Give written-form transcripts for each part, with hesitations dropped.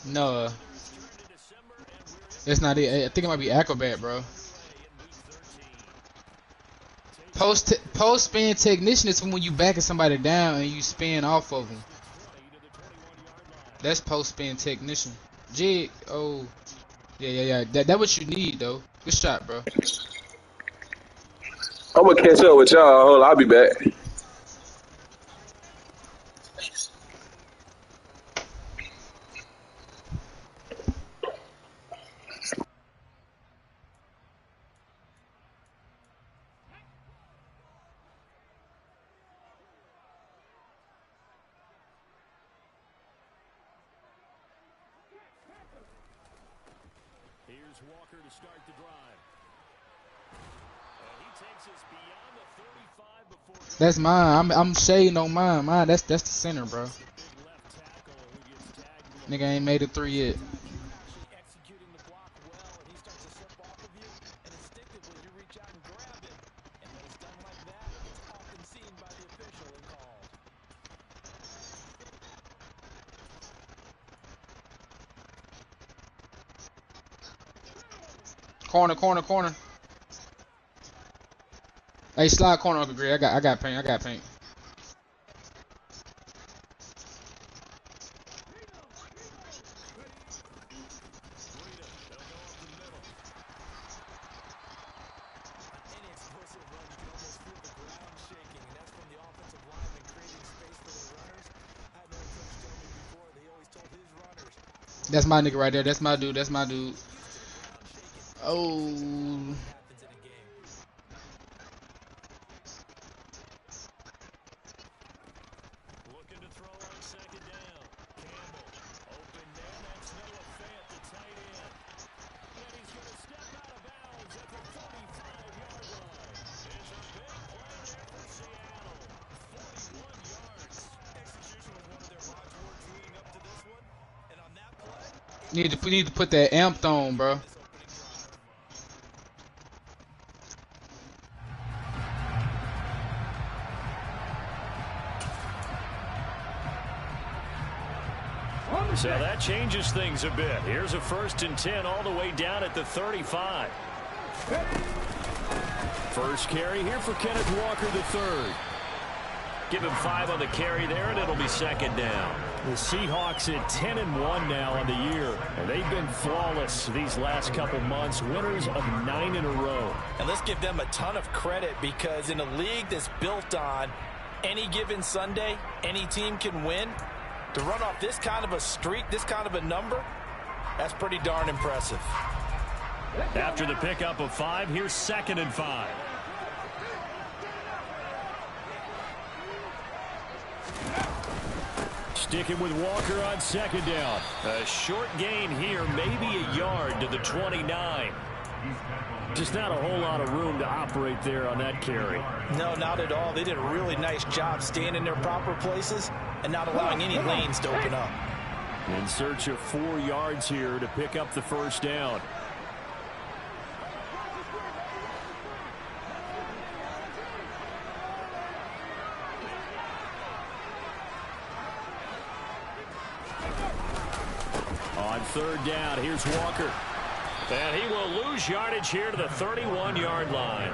No, it's not it. I think it might be Acrobat, bro. Post spin technician is when you backing somebody down and you spin off of them. That's post spin technician. Jig. Oh, yeah. That what you need though. Good shot, bro. I'm gonna catch up with y'all. Hold on, I'll be back. Here's Walker to start the drive. And he takes us beyond the 35 before. That's mine. I'm shading on mine. That's the center, bro. Nigga ain't made a 3 yet. Executing the block well, and he starts to slip off of you, and instinctively you reach out and grab him. And when it's done like that, it's often seen by the official and called. Corner. Hey, slide corner, Uncle Greg. I got paint. That's my nigga right there. That's my dude. Oh. Need to put that amped on, bro. So that changes things a bit. Here's a 1st and 10 all the way down at the 35. First carry here for Kenneth Walker III. Give him 5 on the carry there, and it'll be 2nd down. The Seahawks at 10-1 now on the year, and they've been flawless these last couple months, winners of 9 in a row. And let's give them a ton of credit, because in a league that's built on any given Sunday, any team can win. To run off this kind of a streak, this kind of a number, that's pretty darn impressive. After the pickup of 5, here's 2nd and 5. Sticking with Walker on 2nd down. A short gain here, maybe a yard to the 29. Just not a whole lot of room to operate there on that carry. No, not at all. They did a really nice job staying in their proper places and not allowing any lanes to open up. In search of 4 yards here to pick up the 1st down. On 3rd down, here's Walker. And he will lose yardage here to the 31-yard line.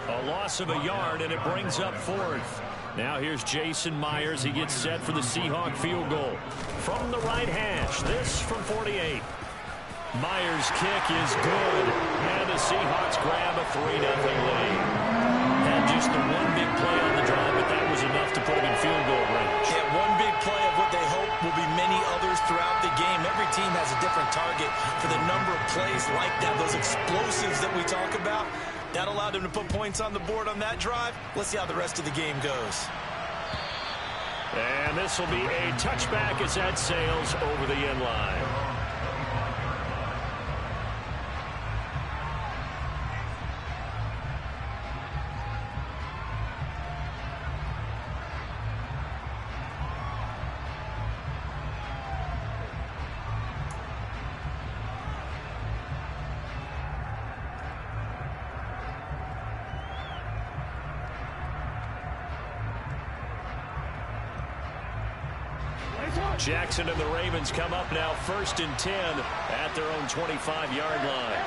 A loss of a yard, and it brings up 4th. Now here's Jason Myers. He gets set for the Seahawk field goal. From the right hash, this from 48. Myers' kick is good. And the Seahawks grab a 3-0 lead. Had just the one big play on the drive, but that was enough to put him in field goal range. Yeah, one big play of what they hope will be many others throughout the game. Every team has a different target for the number of plays like that, those explosives that we talk about. That allowed them to put points on the board on that drive. Let's see how the rest of the game goes. And this will be a touchback as that sails over the end line. Jackson and the Ravens come up now 1st and 10 at their own 25-yard line.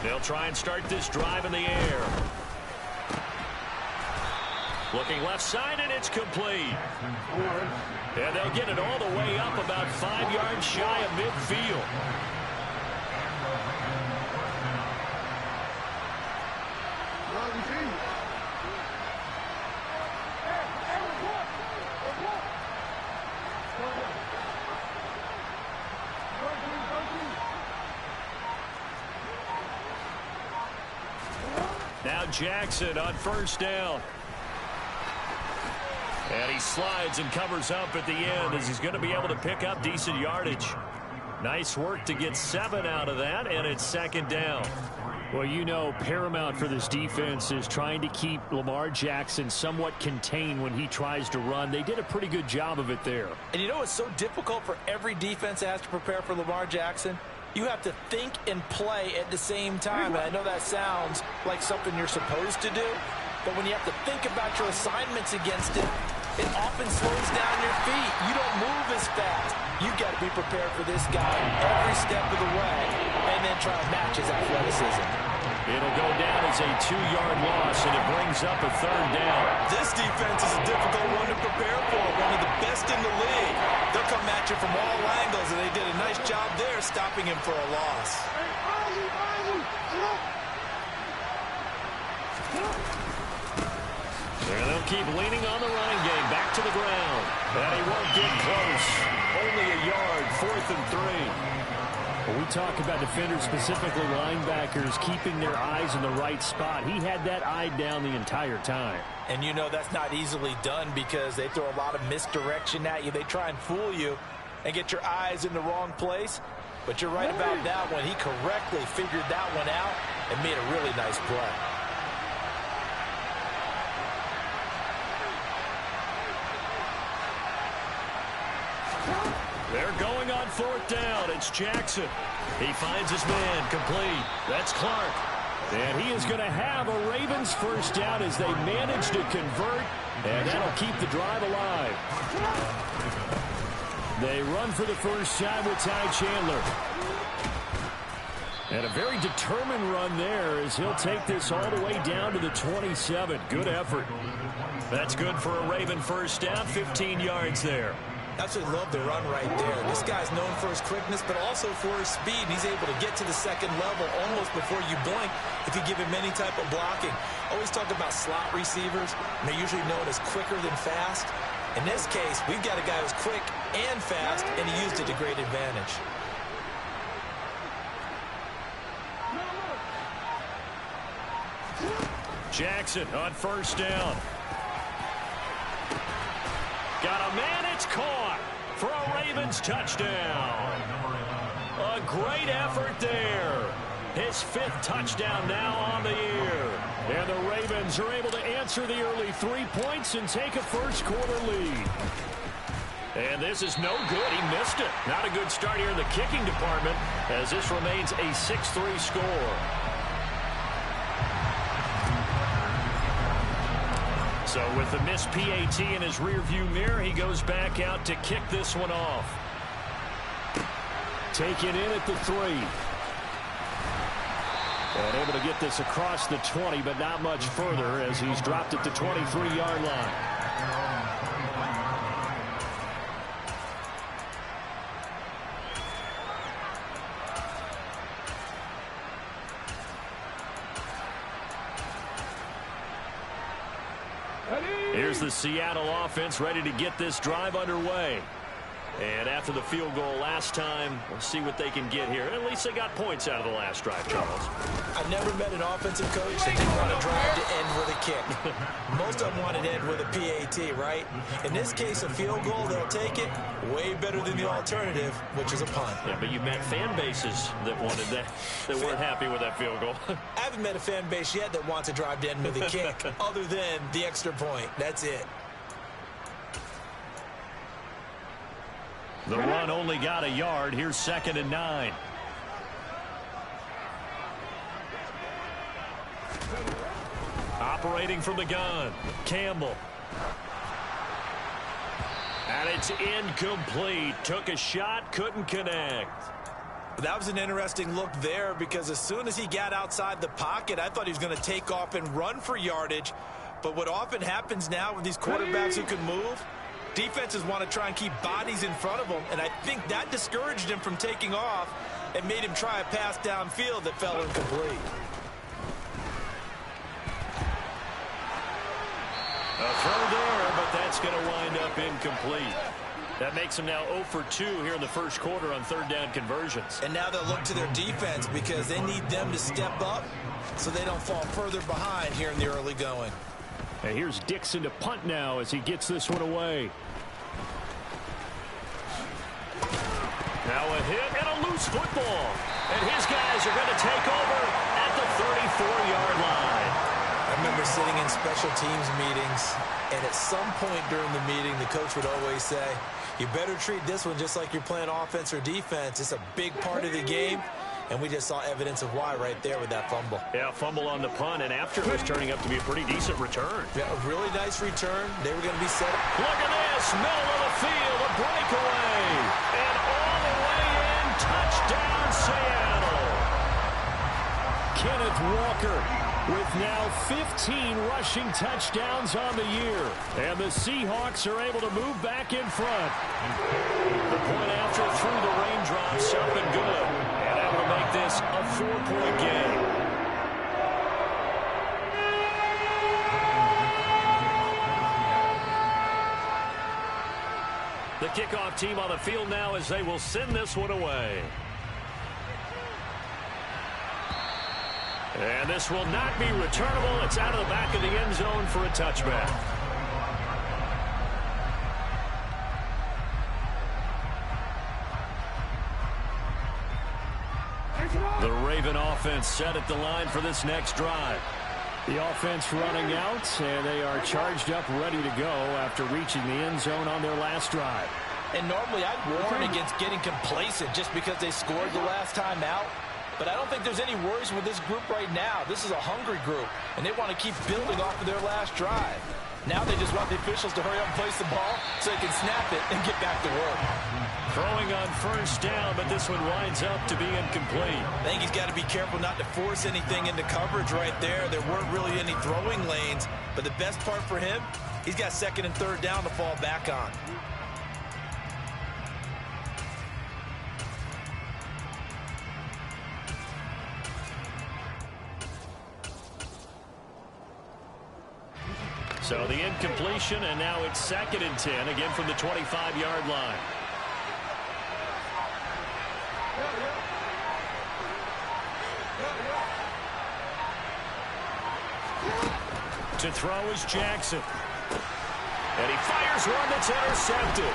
They'll try and start this drive in the air. Looking left side, and it's complete. And they'll get it all the way up about 5 yards shy of midfield. Now Jackson on 1st down. And he slides and covers up at the end as he's going to be able to pick up decent yardage. Nice work to get 7 out of that, and it's 2nd down. Well, you know, paramount for this defense is trying to keep Lamar Jackson somewhat contained when he tries to run. They did a pretty good job of it there. And you know it's so difficult for every defense that has to prepare for Lamar Jackson? You have to think and play at the same time. And I know that sounds like something you're supposed to do, but when you have to think about your assignments against it, it often slows down your feet. You don't move as fast. You've got to be prepared for this guy every step of the way and then try to match his athleticism. It'll go down as a 2-yard loss, and it brings up a 3rd down. This defense is a difficult one to prepare for, one of the best in the league. They'll come at you from all angles, and they did a nice job there stopping him for a loss. And they'll keep leaning on the running game. Back to the ground. And he won't get close. Only a yard, 4th and 3. When we talk about defenders, specifically linebackers, keeping their eyes in the right spot, he had that eye down the entire time. And you know that's not easily done because they throw a lot of misdirection at you. They try and fool you and get your eyes in the wrong place. But you're right about that one. He correctly figured that one out and made a really nice play. They're going on 4th down. It's Jackson. He finds his man complete. That's Clark. And he is going to have a Ravens 1st down as they manage to convert. And that'll keep the drive alive. They run for the first time with Ty Chandler. And a very determined run there as he'll take this all the way down to the 27. Good effort. That's good for a Raven 1st down, 15 yards there. Absolutely love the run right there. This guy's known for his quickness, but also for his speed. And he's able to get to the 2nd level almost before you blink if you give him any type of blocking. Always talk about slot receivers. And they're usually known as quicker than fast. In this case, we've got a guy who's quick and fast, and he used it to great advantage. Jackson on 1st down. Got a man, it's caught for a Ravens touchdown. A great effort there. His 5th touchdown now on the year. And the Ravens are able to answer the early 3 points and take a 1st quarter lead. And this is no good. He missed it. Not a good start here in the kicking department as this remains a 6-3 score. So with the missed PAT in his rearview mirror, he goes back out to kick this one off. Taken in at the 3. And able to get this across the 20, but not much further as he's dropped at the 23-yard line. Here's the Seattle offense ready to get this drive underway. And after the field goal last time, we'll see what they can get here. At least they got points out of the last drive, Charles. I've never met an offensive coach that didn't want to drive to end with a kick. Most of them want to end with a PAT, right? In this case, a field goal, they'll take it way better than the alternative, which is a punt. Yeah, but you met fan bases that wanted that, that weren't happy with that field goal. I haven't met a fan base yet that wants to drive to end with a kick other than the extra point. That's it. The run only got a yard. Here's 2nd and 9. Operating from the gun, Campbell. And it's incomplete. Took a shot, couldn't connect. That was an interesting look there because as soon as he got outside the pocket, I thought he was going to take off and run for yardage. But what often happens now with these quarterbacks who can move, defenses want to try and keep bodies in front of them, and I think that discouraged him from taking off and made him try a pass downfield that fell incomplete. A throw there, but that's going to wind up incomplete. That makes him now 0 for 2 here in the first quarter on 3rd down conversions. And now they'll look to their defense because they need them to step up so they don't fall further behind here in the early going. And here's Dixon to punt now as he gets this one away. Now a hit and a loose football. And his guys are going to take over at the 34-yard line. I remember sitting in special teams meetings, and at some point during the meeting, the coach would always say, you better treat this one just like you're playing offense or defense. It's a big part of the game, and we just saw evidence of why right there with that fumble. Yeah, fumble on the punt, and after it was turning up to be a pretty decent return. Yeah, a really nice return. They were going to be set up. Look at this, middle of the field, a breakaway. And all the way in, touchdown Seattle. Kenneth Walker with now 15 rushing touchdowns on the year. And the Seahawks are able to move back in front. The point after through the raindrops, up and good. And able to make this a 4-point game. The kickoff team on the field now as they will send this one away. And this will not be returnable. It's out of the back of the end zone for a touchback. The Raven offense set at the line for this next drive. The offense running out, and they are charged up, ready to go after reaching the end zone on their last drive. And normally I'd warn against getting complacent just because they scored the last time out. But I don't think there's any worries with this group right now. This is a hungry group, and they want to keep building off of their last drive. Now they just want the officials to hurry up and place the ball so they can snap it and get back to work. Throwing on first down, but this one winds up to be incomplete. I think he's got to be careful not to force anything into coverage right there. There weren't really any throwing lanes, but the best part for him, he's got 2nd and 3rd down to fall back on. So the incompletion, and now it's 2nd and 10, again from the 25-yard line. To throw is Jackson. And he fires one that's intercepted.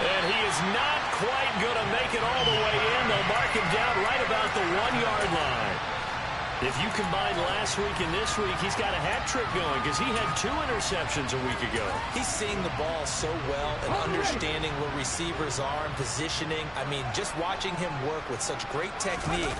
And he is not quite going to make it all the way in. They'll mark him down right about the 1-yard line. If you combine last week and this week, he's got a hat trick going because he had 2 interceptions a week ago. He's seeing the ball so well and understanding where receivers are and positioning. I mean, just watching him work with such great technique.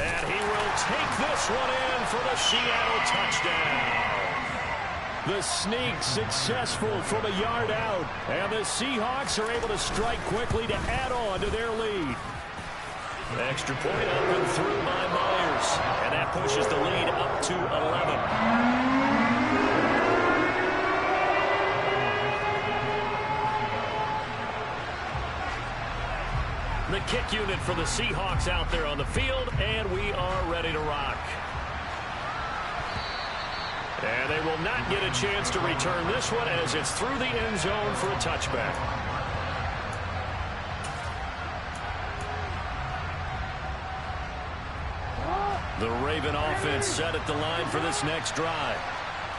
And he will take this one in for the Seattle touchdown. The sneak successful from a yard out. And the Seahawks are able to strike quickly to add on to their lead. Extra point up and through by Myers. And that pushes the lead up to 11. The kick unit for the Seahawks out there on the field, and we are ready to rock. And they will not get a chance to return this one as it's through the end zone for a touchback. The Raven offense set at the line for this next drive.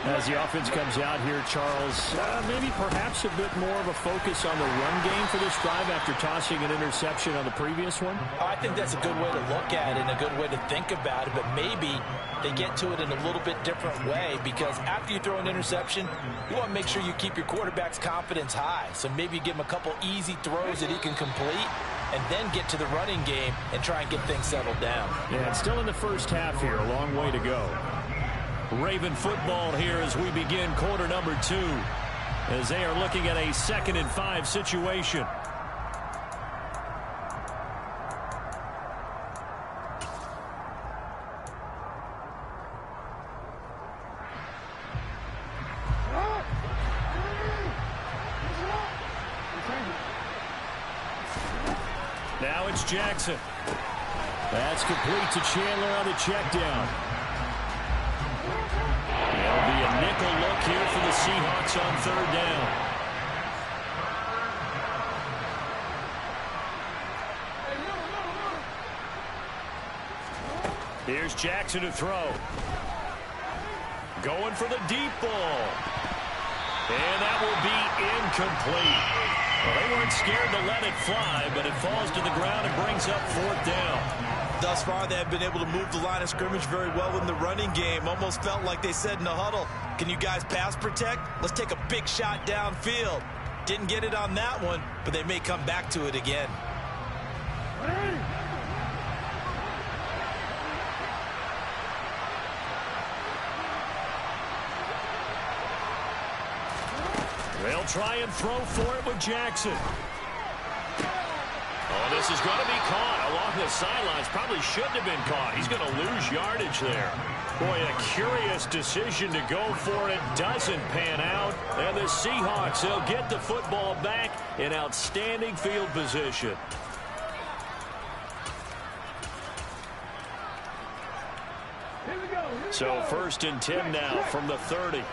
As the offense comes out here, Charles, maybe perhaps a bit more of a focus on the run game for this drive after tossing an interception on the previous one? I think that's a good way to look at it and a good way to think about it, but maybe they get to it in a little bit different way, because after you throw an interception, you want to make sure you keep your quarterback's confidence high. So maybe you give him a couple easy throws that he can complete and then get to the running game and try and get things settled down. Yeah, it's still in the first half here, a long way to go. Raven football here as we begin quarter number 2, as they are looking at a 2nd and 5 situation. Now it's Jackson. That's complete to Chandler on the check down. There'll be a nickel look here for the Seahawks on 3rd down. Here's Jackson to throw. Going for the deep ball. And that will be incomplete. Well, they weren't scared to let it fly, but it falls to the ground and brings up 4th down. Thus far, they have been able to move the line of scrimmage very well in the running game. Almost felt like they said in the huddle, can you guys pass protect? Let's take a big shot downfield. Didn't get it on that one, but they may come back to it again. They'll try and throw for it with Jackson. Oh, this is going to be caught along the sidelines. Probably shouldn't have been caught. He's going to lose yardage there. Boy, a curious decision to go for it. Doesn't pan out. And the Seahawks, they'll get the football back in outstanding field position. So 1st and 10 now from the 30.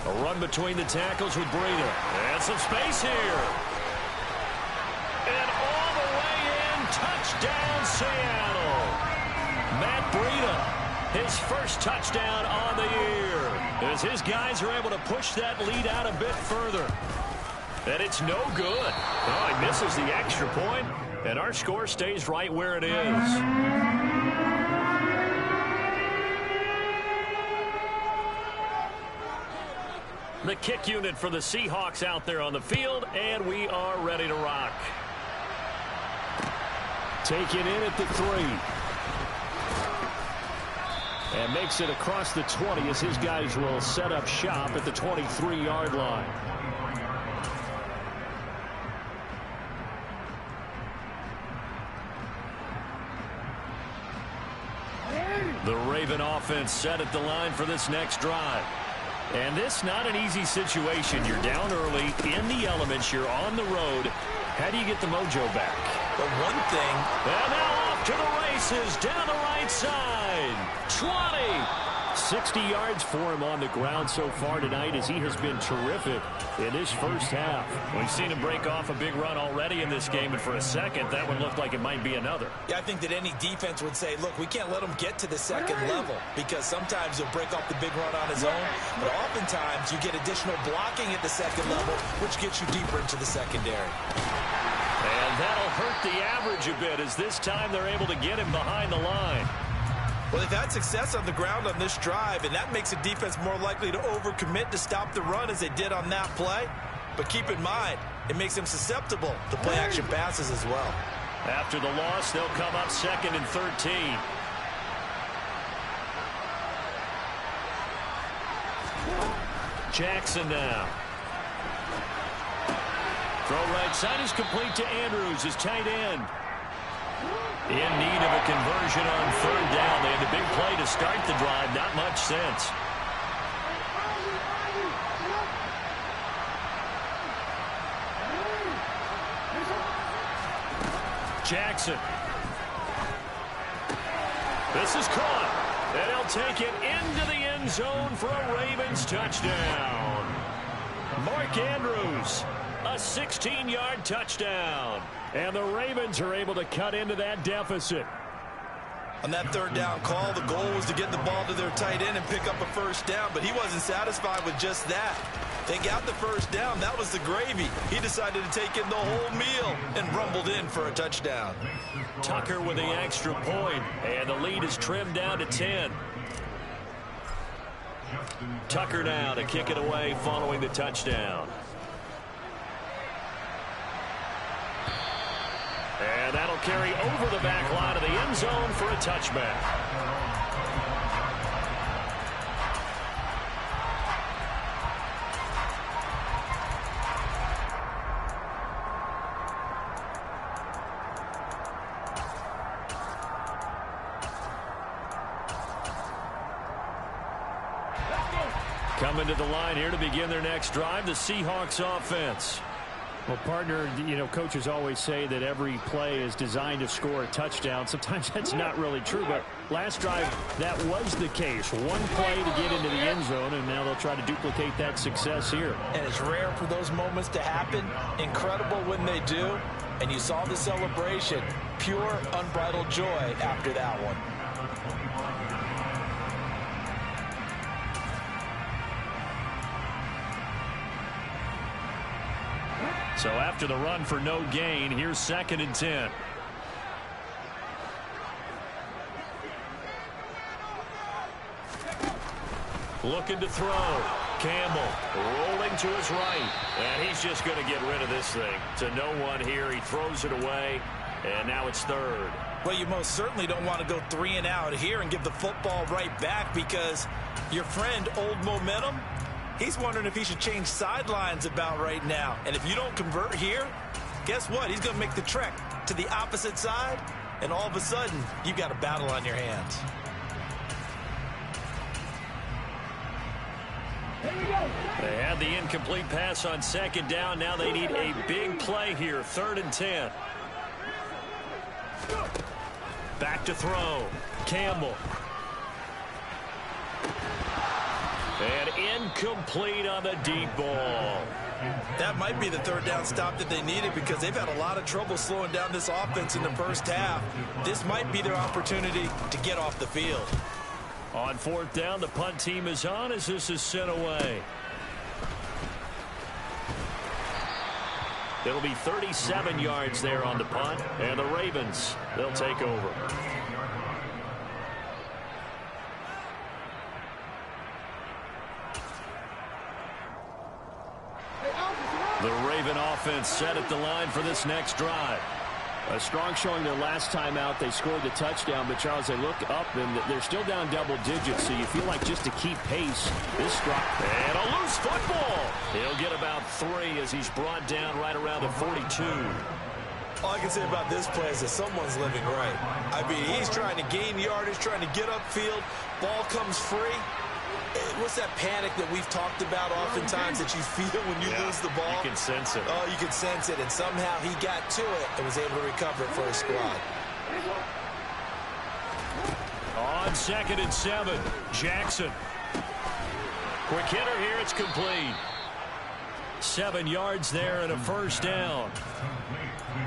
A run between the tackles with Breida. And some space here. And all the way in. Touchdown, Seattle. Matt Breida, his first touchdown on the year, as his guys are able to push that lead out a bit further. And it's no good. Oh, he misses the extra point, and our score stays right where it is. The kick unit for the Seahawks out there on the field, and we are ready to rock. Taken in at the 3. And makes it across the 20 as his guys will set up shop at the 23-yard line. The Raven offense set at the line for this next drive. And this not an easy situation. You're down early, in the elements, you're on the road. How do you get the mojo back? But one thing... And now off to the races, down the right side. 20. 60 yards for him on the ground so far tonight, as he has been terrific in this first half. We've seen him break off a big run already in this game, and for a second, that one looked like it might be another. Yeah, I think that any defense would say, look, we can't let him get to the second level, because sometimes he'll break off the big run on his own, but oftentimes you get additional blocking at the second level, which gets you deeper into the secondary. And that'll hurt the average a bit, as this time they're able to get him behind the line. Well, they've had success on the ground on this drive, and that makes a defense more likely to overcommit to stop the run as they did on that play. But keep in mind, it makes them susceptible to play-action passes as well. After the loss, they'll come up 2nd and 13. Jackson now. Throw right side is complete to Andrews, his tight end. In need of a conversion on 3rd down. They had a big play to start the drive. Not much sense. Jackson. This is caught. And he'll take it into the end zone for a Ravens touchdown. Mark Andrews, a 16-yard touchdown. And the Ravens are able to cut into that deficit. On that third down call, the goal was to get the ball to their tight end and pick up a first down, but he wasn't satisfied with just that. They got the first down. That was the gravy. He decided to take in the whole meal and rumbled in for a touchdown. Tucker with the extra point, and the lead is trimmed down to 10. Tucker now to kick it away following the touchdown. And that'll carry over the back line of the end zone for a touchback. Coming to the line here to begin their next drive, the Seahawks offense. Well, partner, you know, coaches always say that every play is designed to score a touchdown. Sometimes that's not really true, but last drive, that was the case. One play to get into the end zone, and now they'll try to duplicate that success here. And it's rare for those moments to happen. Incredible when they do. And you saw the celebration. Pure, unbridled joy after that one. So after the run for no gain, here's 2nd and 10. Looking to throw. Campbell rolling to his right. And he's just going to get rid of this thing. To no one here. He throws it away. And now it's 3rd. Well, you most certainly don't want to go 3 and out here and give the football right back, because your friend, Old Momentum, he's wondering if he should change sidelines about right now. And if you don't convert here, guess what? He's going to make the trek to the opposite side, and all of a sudden, you've got a battle on your hands. They had the incomplete pass on 2nd down. Now they need a big play here. 3rd and 10. Back to throw. Campbell. And incomplete on the deep ball. That might be the 3rd down stop that they needed, because they've had a lot of trouble slowing down this offense in the first half. This might be their opportunity to get off the field. On 4th down, the punt team is on as this is sent away. It'll be 37 yards there on the punt, and the Ravens, they'll take over. The Raven offense set at the line for this next drive. A strong showing their last time out. They scored the touchdown, but Charles, they look up and they're still down double digits, so you feel like just to keep pace, this strike. And a loose football. He'll get about 3 as he's brought down right around the 42. All I can say about this play is that someone's living right. I mean, he's trying to gain yardage, trying to get upfield. Ball comes free. What's that panic that we've talked about oftentimes that you feel when you lose the ball? You can sense it. Oh, you can sense it. And somehow he got to it and was able to recover it for his squad. On 2nd and 7, Jackson. Quick hitter here. It's complete. 7 yards there and a first down.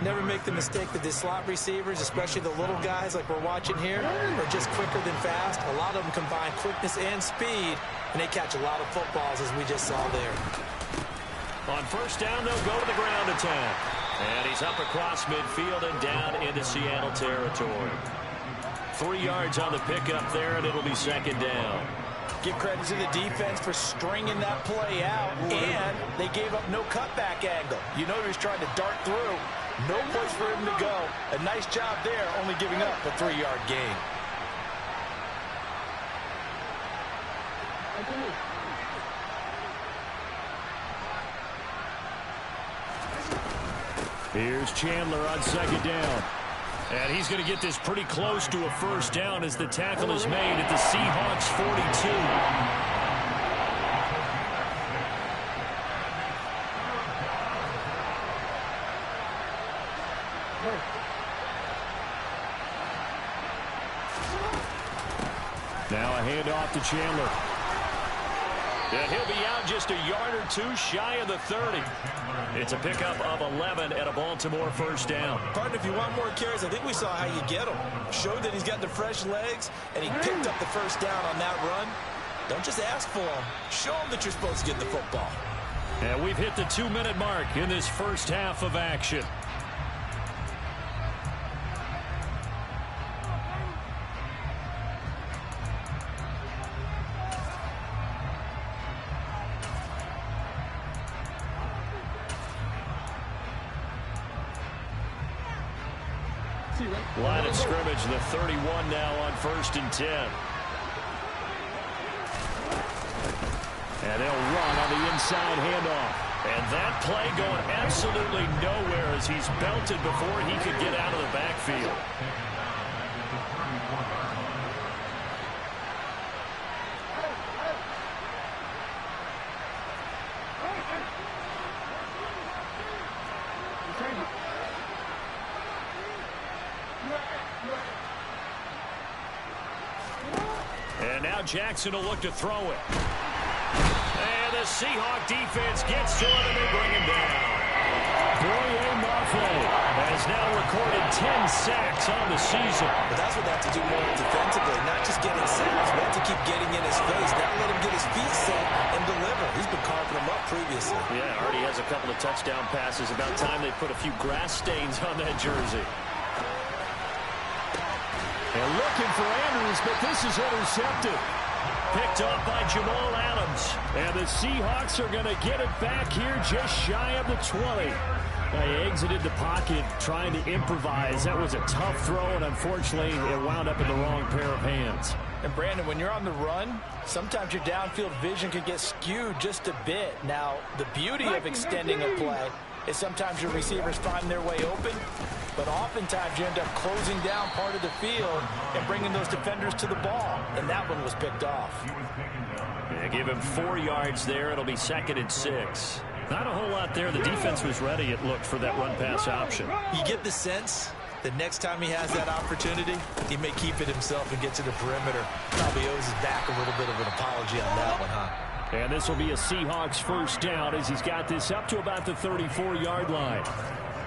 Never make the mistake that the slot receivers, especially the little guys like we're watching here, are just quicker than fast. A lot of them combine quickness and speed, and they catch a lot of footballs, as we just saw there. On 1st down, they'll go to the ground attack. And he's up across midfield and down into Seattle territory. 3 yards on the pickup there, and it'll be 2nd down. Give credit to the defense for stringing that play out, and they gave up no cutback angle. You know he was trying to dart through. No place for him to go. A nice job there, only giving up a 3-yard gain. Here's Chandler on 2nd down. And he's going to get this pretty close to a first down as the tackle is made at the Seahawks 42. Now a handoff to Chandler. And he'll be out just a yard or two shy of the 30. It's a pickup of 11 and a Baltimore first down. Partner, if you want more carries, I think we saw how you get them. Showed that he's got the fresh legs, and he picked up the first down on that run. Don't just ask for them. Show them that you're supposed to get the football. And we've hit the 2-minute mark in this first half of action. Line of scrimmage, the 31 now on 1st and 10. And they'll run on the inside handoff. And that play going absolutely nowhere as he's belted before he could get out of the backfield. And now Jackson will look to throw it. And the Seahawk defense gets to him and they bring him down. Boye Mafe has now recorded 10 sacks on the season. But that's what they have to do more defensively, not just getting sacks, but to keep getting in his face. Now let him get his feet set and deliver. He's been carving them up previously. Yeah, already has a couple of touchdown passes. About time they put a few grass stains on that jersey. And looking for Andrews, but this is intercepted. Picked off by Jamal Adams. And the Seahawks are going to get it back here just shy of the 20. They exited the pocket trying to improvise. That was a tough throw, and unfortunately, it wound up in the wrong pair of hands. And Brandon, when you're on the run, sometimes your downfield vision can get skewed just a bit. Now, the beauty of extending a play is sometimes your receivers find their way open, but oftentimes you end up closing down part of the field and bringing those defenders to the ball, and that one was picked off. Yeah, give him 4 yards there. It'll be 2nd and 6. Not a whole lot there. The defense was ready, it looked, for that run-pass option. You get the sense that next time he has that opportunity, he may keep it himself and get to the perimeter. Probably owes his back a little bit of an apology on that one, huh? And this will be a Seahawks first down as he's got this up to about the 34-yard line.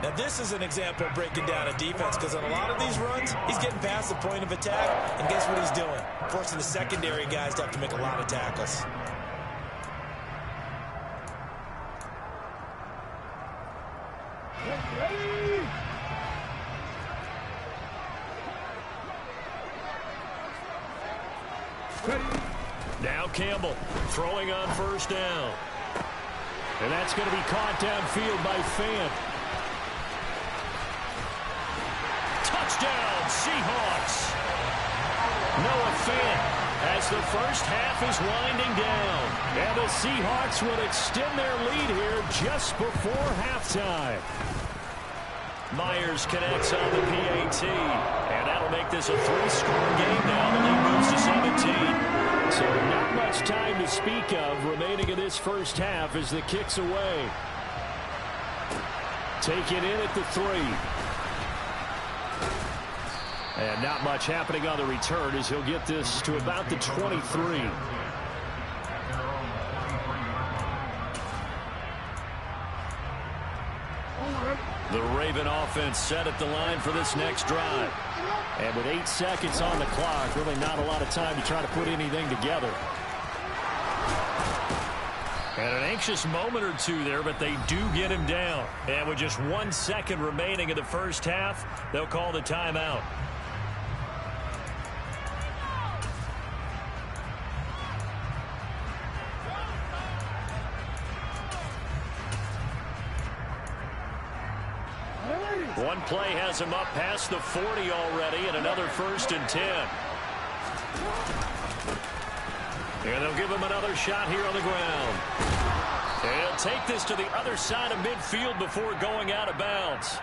Now, this is an example of breaking down a defense, because on a lot of these runs, he's getting past the point of attack, and guess what he's doing? Forcing the secondary guys to have to make a lot of tackles. Now Campbell throwing on first down. And that's going to be caught downfield by Fant. Touchdown, Seahawks. Noah Fant as the first half is winding down. And the Seahawks will extend their lead here just before halftime. Myers connects on the PAT. And that'll make this a 3-score game now. The lead moves to 17. So not much time to speak of remaining in this first half as the kick's away. Taken in at the 3. And not much happening on the return as he'll get this to about the 23. The Raven offense set at the line for this next drive. And with 8 seconds on the clock, really not a lot of time to try to put anything together. And an anxious moment or two there, but they do get him down. And with just 1 second remaining in the first half, they'll call the timeout. One play has him up past the 40 already, and another 1st and 10. And they'll give him another shot here on the ground. And he'll take this to the other side of midfield before going out of bounds.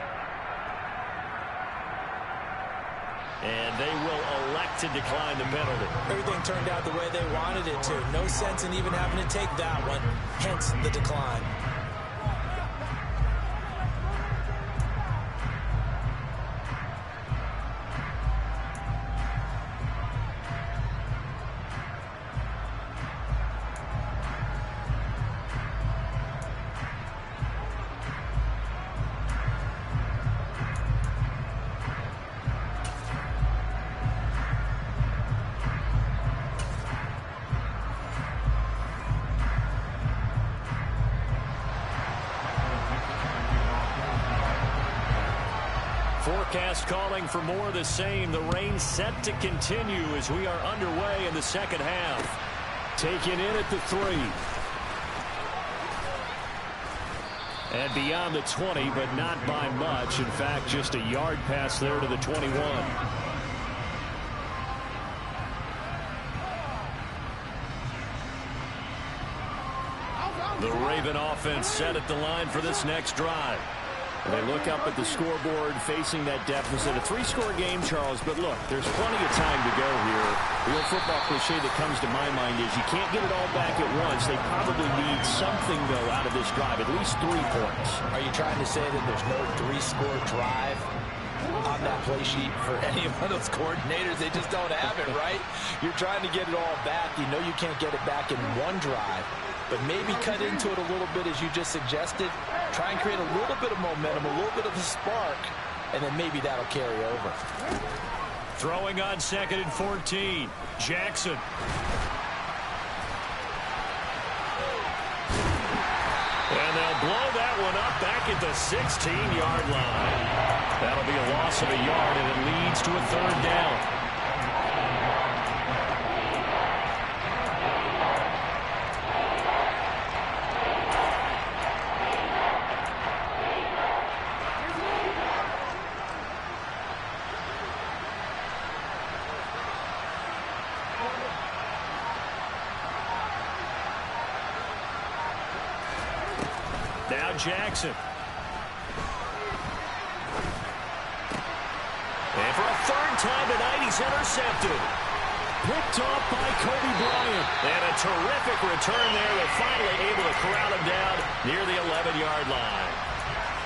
And they will elect to decline the penalty. Everything turned out the way they wanted it to. No sense in even having to take that one, hence the decline. forecast calling for more of the same. The rain set to continue as we are underway in the second half. Taken in at the 3. And beyond the 20, but not by much. In fact, just a yard pass there to the 21. The Raven offense set at the line for this next drive. They look up at the scoreboard facing that deficit. A 3-score game, Charles, but look, there's plenty of time to go here. The old football cliche that comes to my mind is you can't get it all back at once. They probably need something, though, out of this drive, at least 3 points. Are you trying to say that there's no 3-score drive on that play sheet for any one of those coordinators? They just don't have it, right? You're trying to get it all back. You know you can't get it back in one drive, but maybe cut into it a little bit as you just suggested. Try and create a little bit of momentum, a little bit of a spark, and then maybe that'll carry over. Throwing on 2nd and 14. Jackson. And they'll blow that one up back at the 16-yard line. That'll be a loss of a yard, and it leads to a 3rd down. Now Jackson. And for a 3rd time tonight, he's intercepted. Picked off by Kobe Bryant. And a terrific return there. They're finally able to corral him down near the 11-yard line.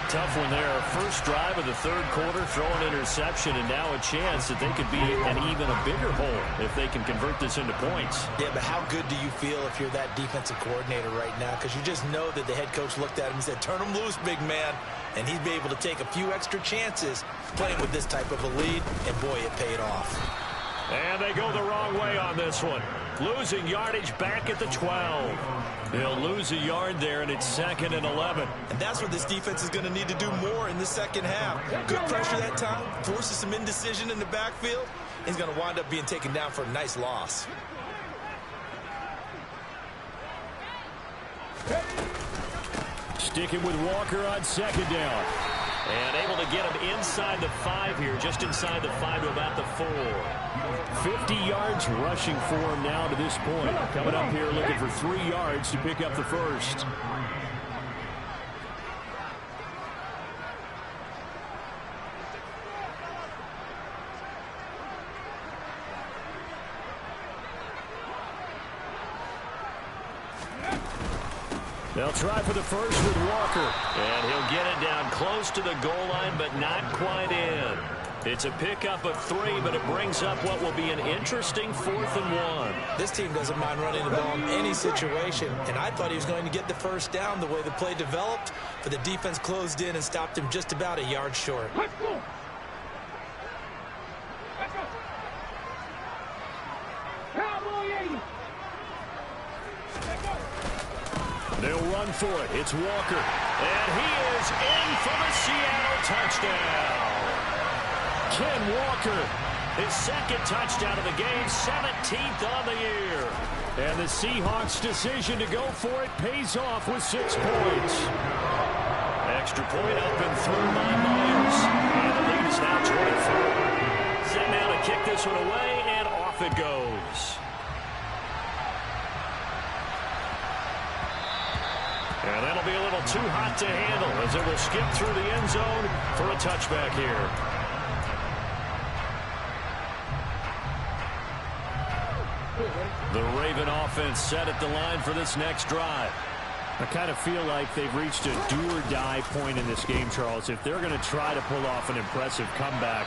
Tough one there. First drive of the 3rd quarter, throw an interception, and now a chance that they could be an even a bigger hole if they can convert this into points. Yeah, but how good do you feel if you're that defensive coordinator right now? Because you just know that the head coach looked at him and said, turn him loose, big man. And he'd be able to take a few extra chances playing with this type of a lead, and boy, it paid off. And they go the wrong way on this one. Losing yardage back at the 12. They'll lose a yard there, and it's 2nd and 11. And that's what this defense is going to need to do more in the second half. Good pressure that time, forces some indecision in the backfield. He's going to wind up being taken down for a nice loss. Sticking with Walker on 2nd down. And able to get him inside the 5 here, just inside the 5 to about the 4. 50 yards rushing for him now to this point. Coming up here looking for 3 yards to pick up the 1st. They'll try for the 1st with Walker. And he'll get it down close to the goal line, but not quite in. It's a pickup of 3, but it brings up what will be an interesting 4th and 1. This team doesn't mind running the ball in any situation, and I thought he was going to get the 1st down the way the play developed, but the defense closed in and stopped him just about a yard short. They'll run for it. It's Walker. And he is in for the Seattle touchdown. Ken Walker, his 2nd touchdown of the game, 17th on the year. And the Seahawks' decision to go for it pays off with 6 points. Extra point up and through by Myers. And the lead is now 24. Set now to kick this one away, and off it goes. And that'll be a little too hot to handle as it will skip through the end zone for a touchback here. The Raven offense set at the line for this next drive. I kind of feel like they've reached a do-or-die point in this game, Charles. If they're going to try to pull off an impressive comeback,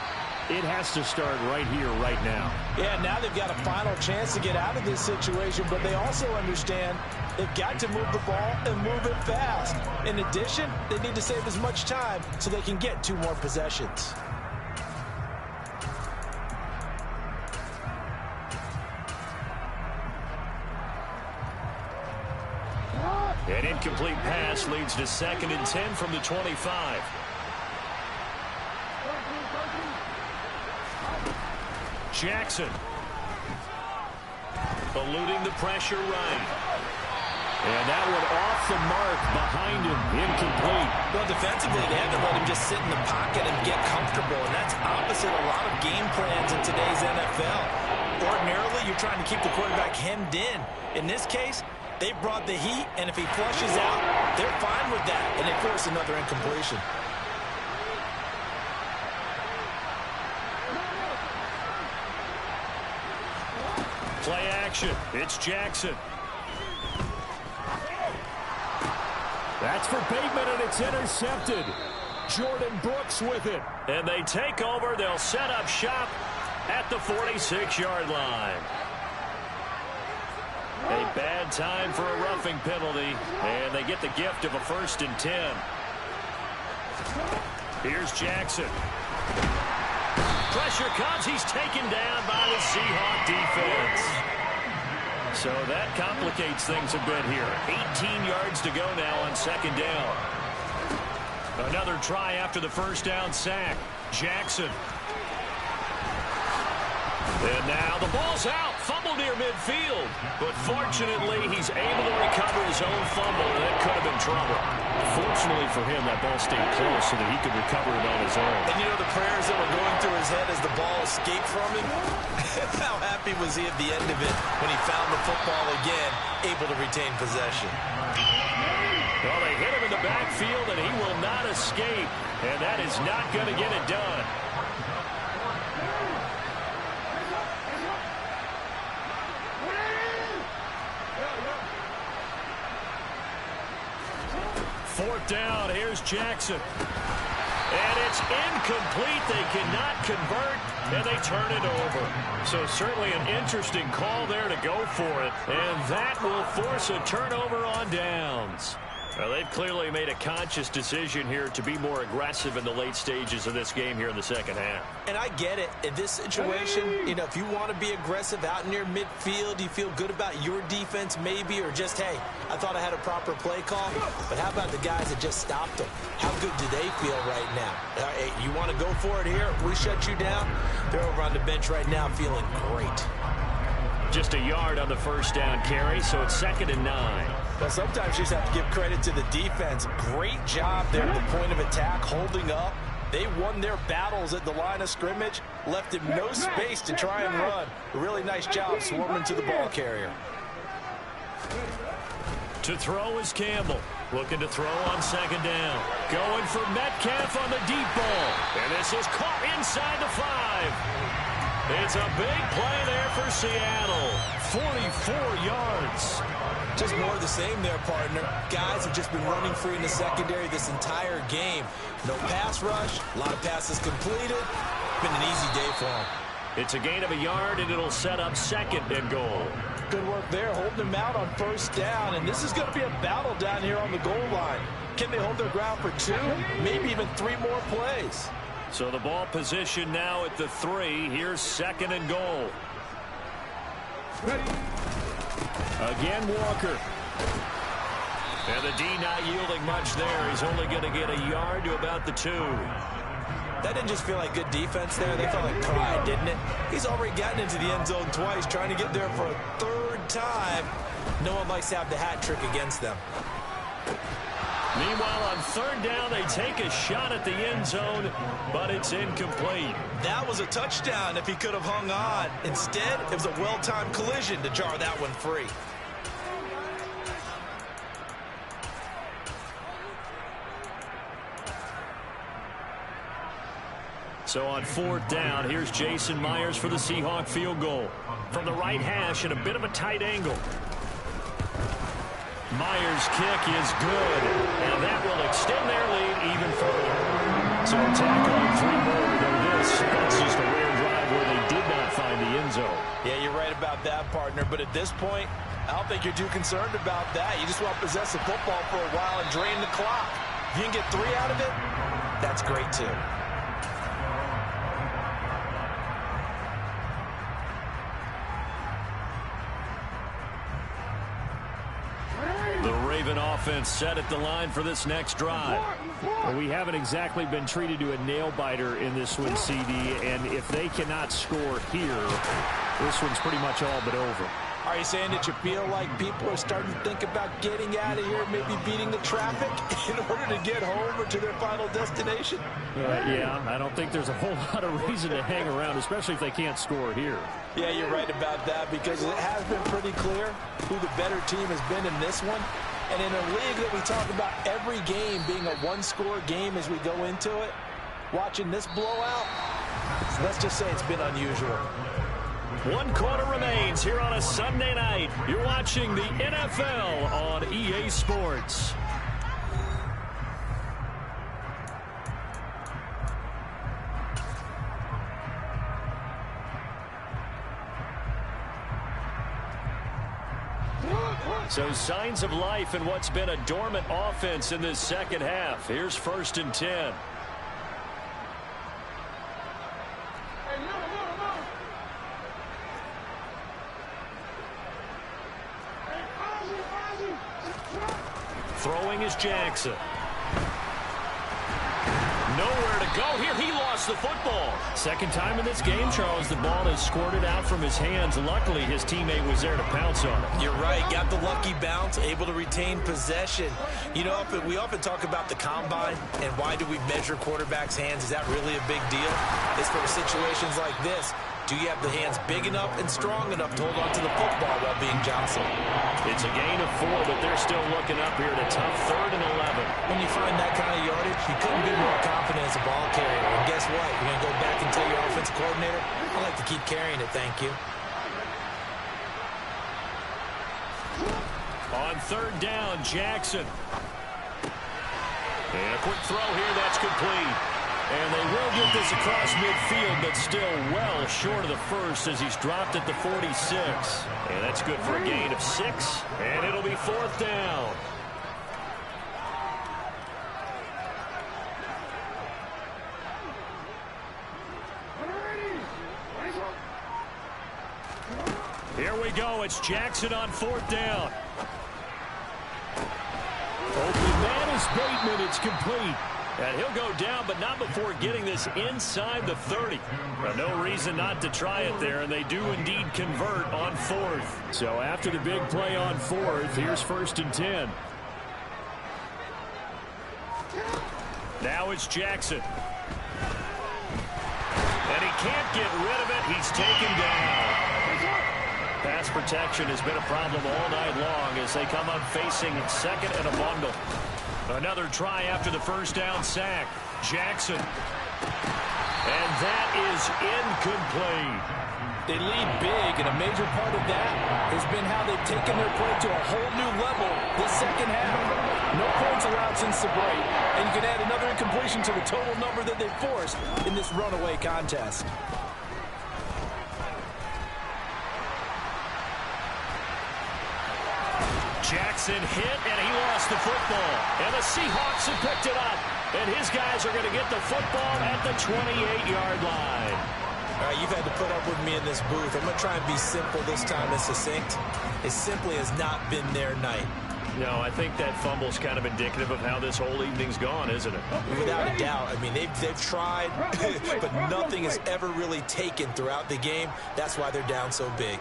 it has to start right here, right now. Yeah, now they've got a final chance to get out of this situation, but they also understand they've got to move the ball and move it fast. In addition, they need to save as much time so they can get 2 more possessions. An incomplete pass leads to 2nd and 10 from the 25. Jackson. Eluding the pressure right. And that one off the mark behind him. Incomplete. Well, defensively, they had to let him just sit in the pocket and get comfortable, and that's opposite a lot of game plans in today's NFL. Ordinarily, you're trying to keep the quarterback hemmed in. In this case, they brought the heat, and if he flushes out, they're fine with that, and they force another incompletion. Play action. It's Jackson. That's for Bateman, and it's intercepted. Jordan Brooks with it. And they take over. They'll set up shop at the 46-yard line. A bad time for a roughing penalty, and they get the gift of a 1st and 10. Here's Jackson. Pressure comes. He's taken down by the Seahawks defense. So that complicates things a bit here. 18 yards to go now on 2nd down. Another try after the 1st down sack. Jackson. And now the ball's out. Fumble near midfield. But fortunately, he's able to recover his own fumble, and that could have been trouble. Fortunately for him, that ball stayed close so that he could recover it on his own. And you know the prayers that were going through his head as the ball escaped from him? How happy was he at the end of it when he found the football again, able to retain possession? Well, they hit him in the backfield, and he will not escape. And that is not going to get it done. Fourth down, here's Jackson. And it's incomplete. They cannot convert, and they turn it over. So certainly an interesting call there to go for it. And that will force a turnover on downs. Well, they've clearly made a conscious decision here to be more aggressive in the late stages of this game here in the 2nd half. And I get it. In this situation, you know, if you want to be aggressive out near midfield, you feel good about your defense maybe, or just, hey, I thought I had a proper play call. But how about the guys that just stopped them? How good do they feel right now? Hey, you want to go for it here? We shut you down? They're over on the bench right now feeling great. Just a yard on the 1st down carry, so it's 2nd and 9. Well, sometimes you just have to give credit to the defense. Great job there at the point of attack, holding up. They won their battles at the line of scrimmage, left him no space to try and run. A really nice job swarming to the ball carrier. To throw is Campbell. Looking to throw on 2nd down. Going for Metcalf on the deep ball. And this is caught inside the 5. It's a big play there for Seattle. 44 yards. Just more of the same there, partner. Guys have just been running free in the secondary this entire game. No pass rush, a lot of passes completed. Been an easy day for them. It's a gain of a yard, and it'll set up 2nd and goal. Good work there, holding them out on 1st down. And this is going to be a battle down here on the goal line. Can they hold their ground for 2, maybe even 3 more plays? So the ball position now at the 3. Here's 2nd and goal. Ready. Again, Walker. And the D not yielding much there. He's only going to get a yard to about the 2. That didn't just feel like good defense there. They felt like pride, didn't it? He's already gotten into the end zone twice, trying to get there for a 3rd time. No one likes to have the hat trick against them. Meanwhile, on 3rd down, they take a shot at the end zone, but it's incomplete. That was a touchdown if he could have hung on. Instead, it was a well-timed collision to jar that one free. So on 4th down, here's Jason Myers for the Seahawk field goal. From the right hash in a bit of a tight angle. Myers' kick is good, and that will extend their lead even further. So tack on 3 more to go this. That's just a rare drive where they did not find the end zone. Yeah, you're right about that, partner. But at this point, I don't think you're too concerned about that. You just want to possess the football for a while and drain the clock. If you can get 3 out of it, that's great too. Raven offense set at the line for this next drive. Well, we haven't exactly been treated to a nail-biter in this one, CD, and if they cannot score here, this one's pretty much all but over. Are you saying that you feel like people are starting to think about getting out of here, maybe beating the traffic in order to get home or to their final destination? Yeah, I don't think there's a whole lot of reason to hang around, especially if they can't score here. Yeah, you're right about that, because it has been pretty clear who the better team has been in this one. And in a league that we talk about every game being a one-score game as we go into it, watching this blowout, let's just say it's been unusual. 1 quarter remains here on a Sunday night. You're watching the NFL on EA Sports. So signs of life in what's been a dormant offense in this second half. Here's 1st and 10. Throwing is Jackson. Nowhere to go here. He lost the football. Second time in this game, Charles, the ball has squirted out from his hands. Luckily, his teammate was there to pounce on it. You're right. Got the lucky bounce, able to retain possession. You know, we often talk about the combine and why do we measure quarterbacks' hands. Is that really a big deal? It's for situations like this. Do you have the hands big enough and strong enough to hold on to the football while being jostled? It's a gain of 4, but they're still looking up here at a tough 3rd and 11. When you find that kind of yardage, you couldn't be more confident as a ball carrier. And guess what? You're going to go back and tell your offensive coordinator, I like to keep carrying it, thank you. On 3rd down, Jackson. And a quick throw here, that's complete. And they will get this across midfield, but still well short of the first as he's dropped at the 46. And that's good for a gain of 6. And it'll be 4th down. Here we go. It's Jackson on 4th down. Open man is Bateman. It's complete. And he'll go down, but not before getting this inside the 30. Well, no reason not to try it there, and they do indeed convert on 4th. So after the big play on 4th, here's 1st and 10. Now it's Jackson. And he can't get rid of it. He's taken down. Pass protection has been a problem all night long as they come up facing 2nd and a bundle. Another try after the 1st down sack. Jackson. And that is incomplete. They lead big, and a major part of that has been how they've taken their play to a whole new level this second half. No points allowed since the break, and you can add another incompletion to the total number that they've forced in this runaway contest. Jackson hit, and he lost the football. And the Seahawks have picked it up. And his guys are going to get the football at the 28-yard line. All right, you've had to put up with me in this booth. I'm going to try and be simple this time and succinct. It simply has not been their night. No, I think that fumble's kind of indicative of how this whole evening's gone, isn't it? Without a doubt. I mean, they've tried, but nothing has ever really taken throughout the game. That's why they're down so big.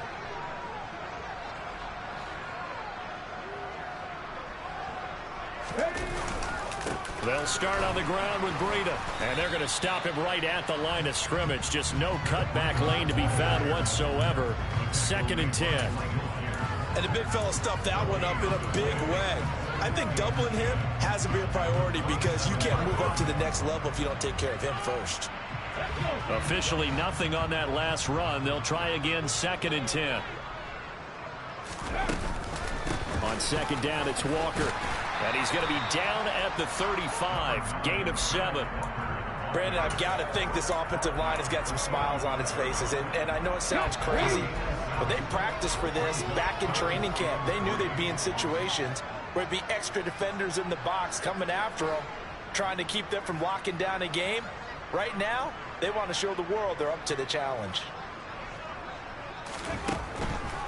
They'll start on the ground with Breida, and they're going to stop him right at the line of scrimmage. Just no cutback lane to be found whatsoever. 2nd and 10. And the big fella stuffed that one up in a big way. I think doubling him has to be a priority because you can't move up to the next level if you don't take care of him first. Officially nothing on that last run. They'll try again 2nd and 10. On 2nd down, it's Walker. And he's going to be down at the 35. Gain of 7. Brandon, I've got to think this offensive line has got some smiles on its faces. And I know it sounds crazy, but they practiced for this back in training camp. They knew they'd be in situations where it'd be extra defenders in the box coming after them, trying to keep them from locking down a game. Right now, they want to show the world they're up to the challenge.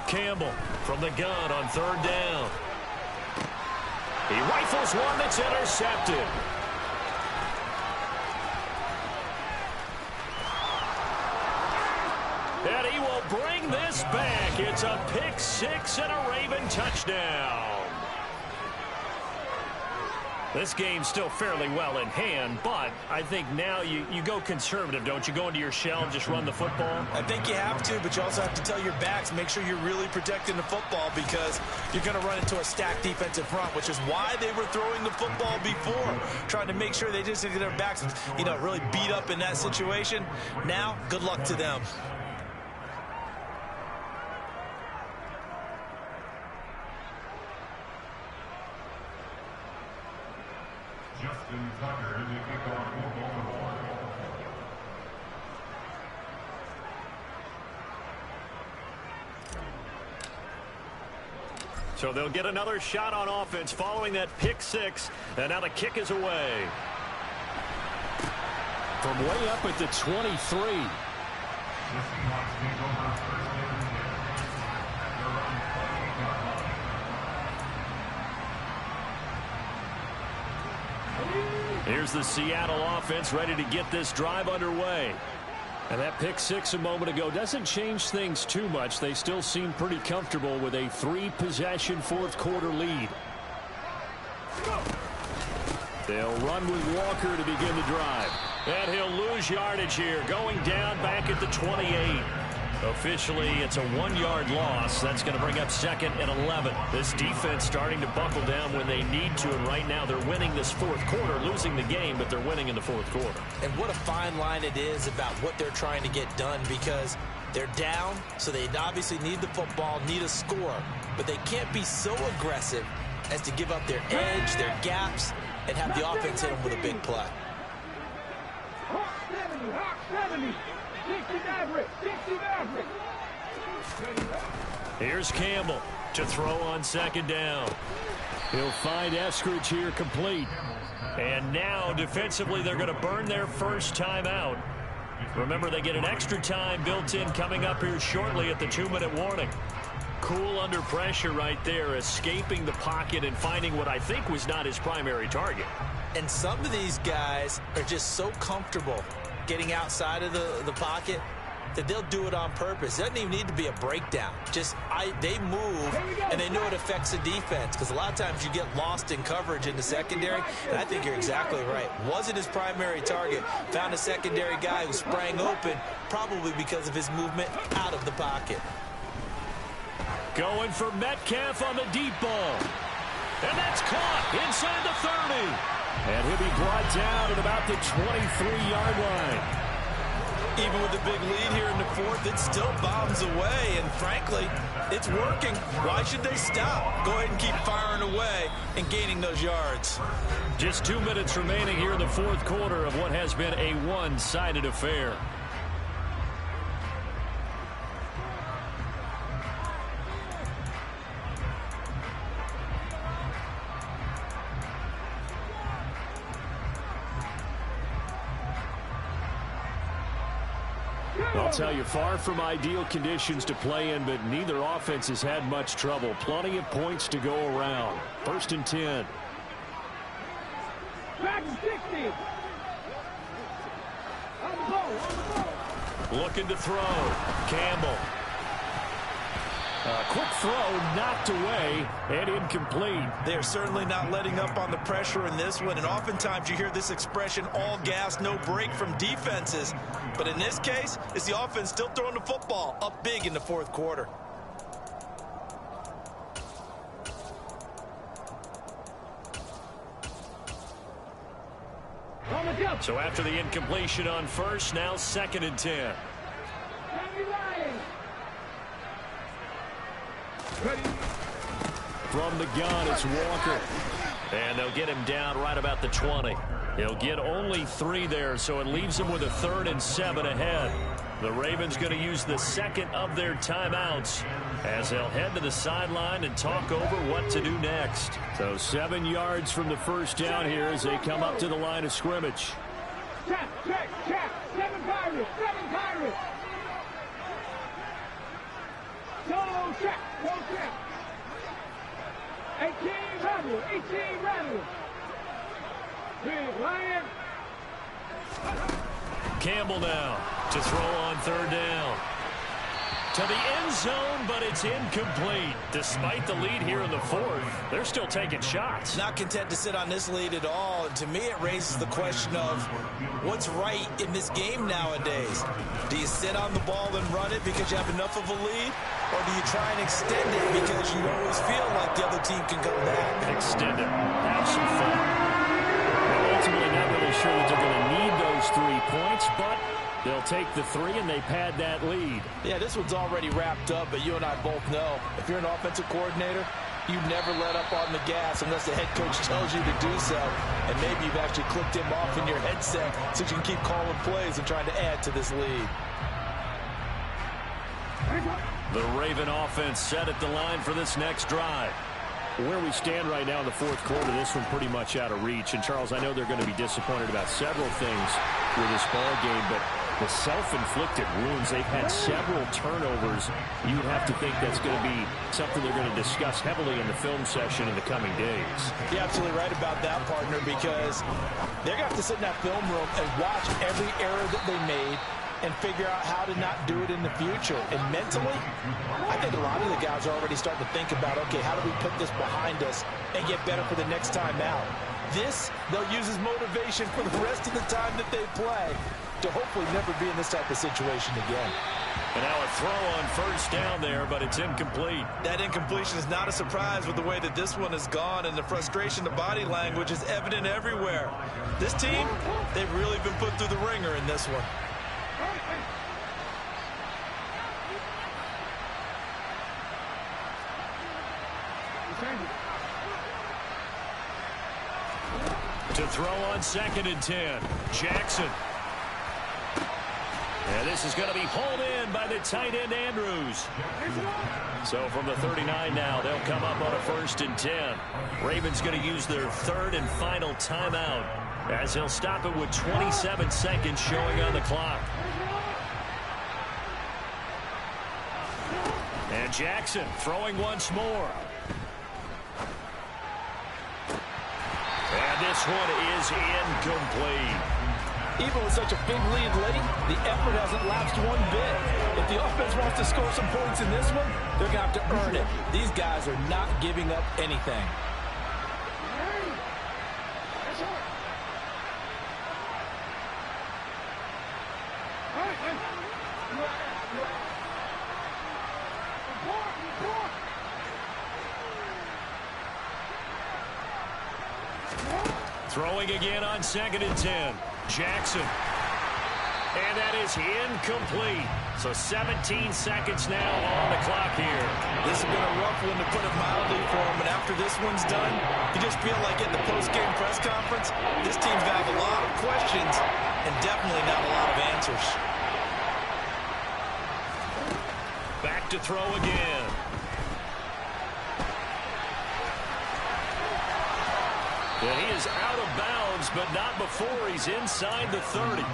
Campbell from the gun on 3rd down. He rifles one that's intercepted. And he will bring this back. It's a pick six and a Raven touchdown. This game's still fairly well in hand, but I think now you go conservative, don't you? Go into your shell and just run the football? I think you have to, but you also have to tell your backs, make sure you're really protecting the football because you're going to run into a stacked defensive front, which is why they were throwing the football before, trying to make sure they just get their backs, really beat up in that situation. Now, good luck to them. So they'll get another shot on offense following that pick six, and now the kick is away. From way up at the 23. Here's the Seattle offense ready to get this drive underway. And that pick six a moment ago doesn't change things too much. They still seem pretty comfortable with a three-possession fourth-quarter lead. They'll run with Walker to begin the drive. And he'll lose yardage here, going down back at the 28. Officially, it's a 1-yard loss. That's going to bring up 2nd and 11. This defense starting to buckle down when they need to, and right now they're winning this fourth quarter, losing the game, but they're winning in the fourth quarter. And what a fine line it is about what they're trying to get done because they're down, so they obviously need the football, need a score, but they can't be so aggressive as to give up their edge, their gaps, and have the offense hit them with a big play. Here's Campbell to throw on 2nd down. He'll find Eskridge here complete. And now defensively they're going to burn their first timeout. Remember, they get an extra time built in coming up here shortly at the 2-minute warning. Cool under pressure right there, escaping the pocket and finding what I think was not his primary target. And some of these guys are just so comfortable getting outside of the pocket that they'll do it on purpose. It doesn't even need to be a breakdown. They move, and they know it affects the defense because a lot of times you get lost in coverage in the secondary, and I think you're exactly right. Wasn't his primary target. Found a secondary guy who sprang open, probably because of his movement out of the pocket. Going for Metcalf on the deep ball. And that's caught inside the 30. And he'll be brought down at about the 23-yard line. Even with the big lead here in the fourth, it still bombs away. And frankly, it's working. Why should they stop? Go ahead and keep firing away and gaining those yards. Just 2 minutes remaining here in the fourth quarter of what has been a one-sided affair. I'll tell you, far from ideal conditions to play in, but neither offense has had much trouble. Plenty of points to go around. 1st and 10. Back 60. Looking to throw. Campbell. A quick throw knocked away and incomplete. They're certainly not letting up on the pressure in this one. And oftentimes you hear this expression, all gas, no break from defenses. But in this case, it's the offense still throwing the football up big in the fourth quarter. So after the incompletion on first, now 2nd and 10. From the gun, it's Walker. And they'll get him down right about the 20. He'll get only 3 there, so it leaves him with a 3rd and 7 ahead. The Ravens going to use the second of their timeouts as they'll head to the sideline and talk over what to do next. So 7 yards from the first down here as they come up to the line of scrimmage. Check. 7 Pirates. Go check. Campbell now to throw on third down. To the end zone, but it's incomplete. Despite the lead here in the fourth, they're still taking shots. Not content to sit on this lead at all. And to me, it raises the question of what's right in this game nowadays. Do you sit on the ball and run it because you have enough of a lead? Or do you try and extend it because you always feel like the other team can come back? Extend it. Have some fun. They're ultimately not really sure that they're going to need those 3 points, but they'll take the 3 and they pad that lead. Yeah, this one's already wrapped up, but you and I both know if you're an offensive coordinator, you never let up on the gas unless the head coach tells you to do so. And maybe you've actually clicked him off in your headset so you can keep calling plays and trying to add to this lead. The Raven offense set at the line for this next drive. Where we stand right now in the fourth quarter, this one pretty much out of reach. And, Charles, I know they're going to be disappointed about several things with this ball game, but the self-inflicted wounds, they've had several turnovers. You would have to think that's going to be something they're going to discuss heavily in the film session in the coming days. You're absolutely right about that, partner, because they're going to have to sit in that film room and watch every error that they made and figure out how to not do it in the future. And mentally, I think a lot of the guys are already starting to think about, okay, how do we put this behind us and get better for the next time out? This, they'll use as motivation for the rest of the time that they play to hopefully never be in this type of situation again. And now a throw on first down there, but it's incomplete. That incompletion is not a surprise with the way that this one has gone, and the frustration, the body language is evident everywhere. This team, they've really been put through the ringer in this one. To throw on 2nd and 10, Jackson. And this is going to be hauled in by the tight end, Andrews. So from the 39 now, they'll come up on a 1st and 10. Ravens going to use their 3rd and final timeout as he'll stop it with 27 seconds showing on the clock. And Jackson throwing once more. And this one is incomplete. Even with such a big lead late, the effort hasn't lapsed one bit. If the offense wants to score some points in this one, they're going to have to earn it. These guys are not giving up anything. Throwing again on 2nd and 10. Jackson. And that is incomplete. So 17 seconds now on the clock here. This has been a rough one, to put it mildly, for him. And after this one's done, you just feel like at the post-game press conference, this team's got a lot of questions and definitely not a lot of answers. Back to throw again. And he is out of bounds, but not before he's inside the 30.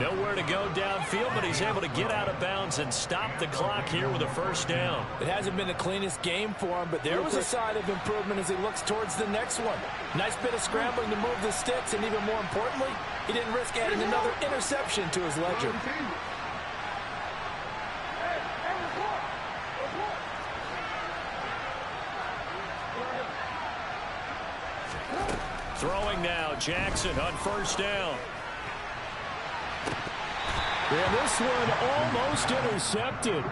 Nowhere to go downfield, but he's able to get out of bounds and stop the clock here with a 1st down. It hasn't been the cleanest game for him, but there was a sign of improvement as he looks towards the next one. Nice bit of scrambling to move the sticks, and even more importantly, he didn't risk adding another interception to his ledger. Throwing now, Jackson on 1st down. And this one almost intercepted.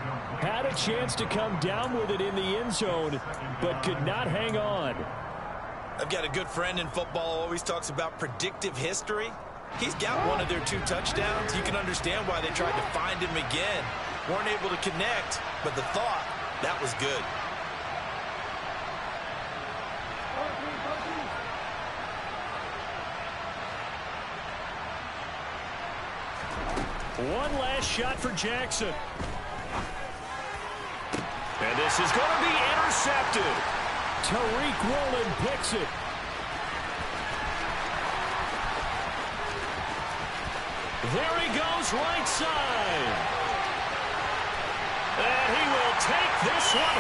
Had a chance to come down with it in the end zone, but could not hang on. I've got a good friend in football who always talks about predictive history. He's got one of their 2 touchdowns. You can understand why they tried to find him again. Weren't able to connect, but the thought, that was good. One last shot for Jackson. And this is going to be intercepted. Tariq Woolen picks it. There he goes, right side. And he will take this one